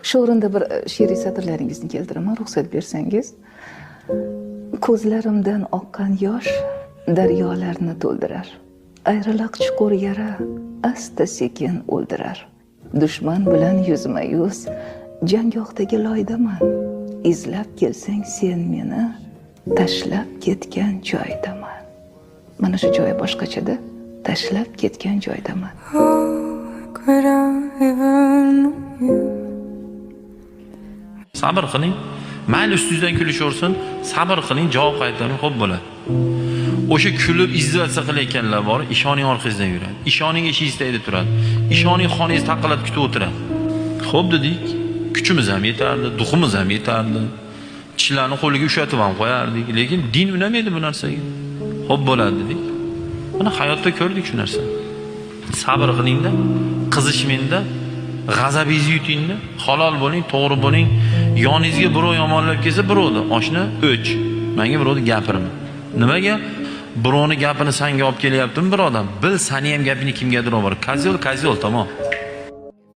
Shu o'rinda bir she'riy satrlaringizni keltiraman, ruxsat bersangiz. Ko'zlarimdan oqqan yosh daryolarni to'ldirar. Ayriliq chuqur yara asta sekin o'ldirar. Dushman bilan yuzma-yuz jangohdagi loydaman. Izlab kelsang sen meni tashlab ketgan joydaman. Mana shu joyi boshqachada. Tashlab ketgan joydaman. Sabr qiling. Mayli ustingizdan kulishaversin, sabr qiling, javob qaytaring, xo'p bo'ladi. O'sha kulib izzatsiya qilayotganlar bor, ishoning orqangizdan yuradi. Ishoning eshingiz tagida turadi. Ishoning xoningiz taqilab kutib o'tiradi. Xo'p dedik, kuchimiz ham yetardi, duximiz ham yetardi. Tishlarni qo'liga ushatib ham qo'yardik, lekin din unamaydi bu narsaga. Xo'p bo'ladi dedik. Mana hayotda ko'rdik shu narsani. Sabr qilingda, qizishmangda, g'azabingizni yutingda, halol bo'ling, to'g'ri bo'ling. Yoningizga birov yomonlab kelsa, birovni oshna o'ch. Menga birovni gapirma. Nimaga? Birovni gapini senga olib kelyaptimi bir odam? Bil, seni ham gapini kimgadir olib bor. Kozol, tamom.